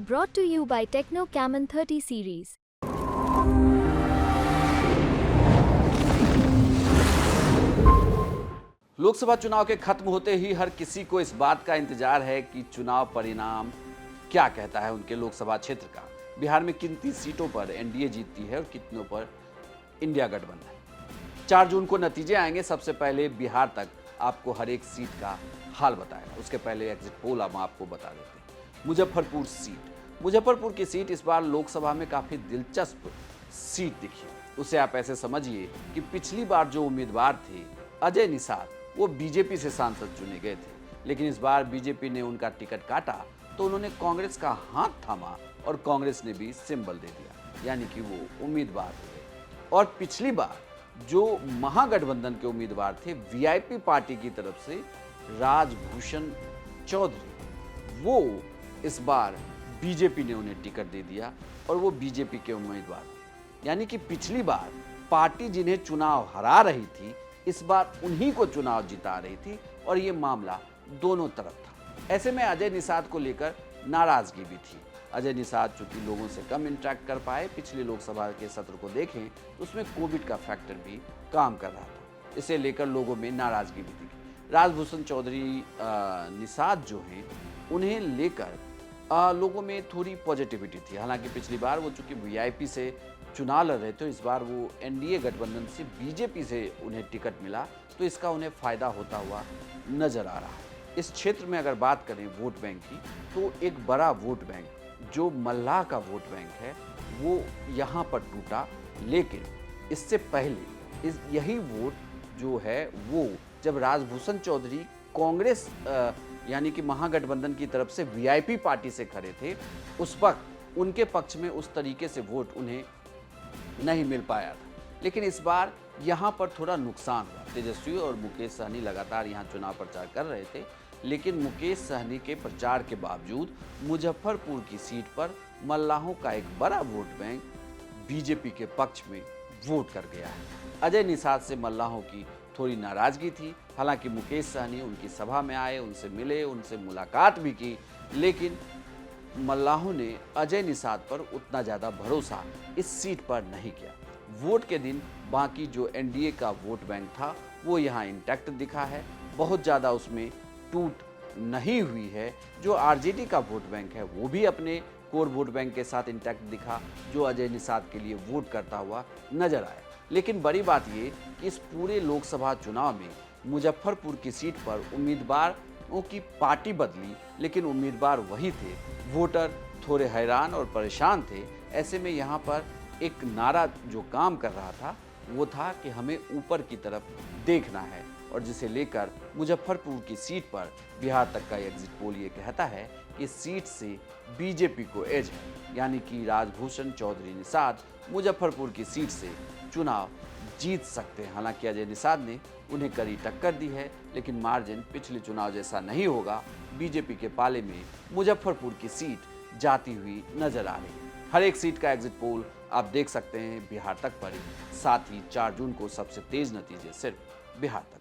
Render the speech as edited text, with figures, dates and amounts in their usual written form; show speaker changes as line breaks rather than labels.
Brought to you by Techno Camon 30 series.
Lok Sabha चुनाव के खत्म होते ही हर किसी को इस बात का इंतजार है कि चुनाव परिणाम क्या कहता है उनके लोकसभा क्षेत्र का। बिहार में कितनी सीटों पर एनडीए जीतती है और कितनों पर इंडिया गठबंधन। 4 जून को नतीजे आएंगे। सबसे पहले बिहार तक आपको हर एक सीट का हाल बताएगा। उसके पहले एग्जिट पोल हम आपको बता देते हैं। मुजफ्फरपुर की सीट इस बार लोकसभा में काफी दिलचस्प सीट दिखी। उसे आप ऐसे समझिए कि पिछली बार जो उम्मीदवार थे अजय निषाद, वो बीजेपी से सांसद चुने गए थे, लेकिन इस बार बीजेपी ने उनका टिकट काटा तो उन्होंने कांग्रेस का हाथ थामा और कांग्रेस ने भी सिंबल दे दिया, यानी कि वो उम्मीदवार हो गए। और पिछली बार जो महागठबंधन के उम्मीदवार थे वीआईपी पार्टी की तरफ से राजभूषण चौधरी, वो इस बार बीजेपी ने उन्हें टिकट दे दिया और वो बीजेपी के उम्मीदवार। यानी कि पिछली बार पार्टी जिन्हें चुनाव हरा रही थी इस बार उन्हीं को चुनाव जिता रही थी और ये मामला दोनों तरफ था। ऐसे में अजय निषाद को लेकर नाराजगी भी थी। अजय निषाद चूंकि लोगों से कम इंटरेक्ट कर पाए, पिछले लोकसभा के सत्र को देखें तो उसमें कोविड का फैक्टर भी काम कर रहा था, इसे लेकर लोगों में नाराजगी भी दिखी। राजभूषण चौधरी निषाद जो हैं उन्हें लेकर लोगों में थोड़ी पॉजिटिविटी थी। हालांकि पिछली बार वो चूंकि वीआईपी से चुनाव लड़ रहे थे, इस बार वो एनडीए गठबंधन से बीजेपी से उन्हें टिकट मिला तो इसका उन्हें फायदा होता हुआ नजर आ रहा है। इस क्षेत्र में अगर बात करें वोट बैंक की तो एक बड़ा वोट बैंक जो मल्लाह का वोट बैंक है वो यहाँ पर टूटा, लेकिन इससे पहले यही वोट जो है वो जब राजभूषण चौधरी कांग्रेस यानी कि महागठबंधन की तरफ से वीआईपी पार्टी से खड़े थे, उस वक्त उनके पक्ष में उस तरीके से वोट उन्हें नहीं मिल पाया था। लेकिन इस बार यहाँ पर थोड़ा नुकसान हुआ। तेजस्वी और मुकेश सहनी लगातार यहाँ चुनाव प्रचार कर रहे थे, लेकिन मुकेश सहनी के प्रचार के बावजूद मुजफ्फरपुर की सीट पर मल्लाहों का एक बड़ा वोट बैंक बीजेपी के पक्ष में वोट कर गया है। अजय निषाद से मल्लाहों की थोड़ी नाराजगी थी। हालांकि मुकेश सहनी उनकी सभा में आए, उनसे मिले, उनसे मुलाकात भी की, लेकिन मल्लाहों ने अजय निषाद पर उतना ज़्यादा भरोसा इस सीट पर नहीं किया। वोट के दिन बाकी जो एनडीए का वोट बैंक था वो यहाँ इंटैक्ट दिखा है, बहुत ज़्यादा उसमें टूट नहीं हुई है। जो आरजेडी का वोट बैंक है वो भी अपने कोर वोट बैंक के साथ इंटैक्ट दिखा, जो अजय निषाद के लिए वोट करता हुआ नजर आया। लेकिन बड़ी बात ये कि इस पूरे लोकसभा चुनाव में मुजफ्फरपुर की सीट पर उम्मीदवारों की पार्टी बदली, लेकिन उम्मीदवार वही थे। वोटर थोड़े हैरान और परेशान थे। ऐसे में यहाँ पर एक नारा जो काम कर रहा था वो था कि हमें ऊपर की तरफ देखना है, और जिसे लेकर मुजफ्फरपुर की सीट पर बिहार तक का एग्जिट पोल ये कहता है कि सीट से बीजेपी को एज है, यानी कि राजभूषण चौधरी निषाद मुजफ्फरपुर की सीट से चुनाव जीत सकते हैं। हालांकि अजय निषाद ने उन्हें कड़ी टक्कर दी है, लेकिन मार्जिन पिछले चुनाव जैसा नहीं होगा। बीजेपी के पाले में मुजफ्फरपुर की सीट जाती हुई नजर आ रही है। हर एक सीट का एग्जिट पोल आप देख सकते हैं बिहार तक पर ही। साथ ही 4 जून को सबसे तेज नतीजे सिर्फ बिहार तक।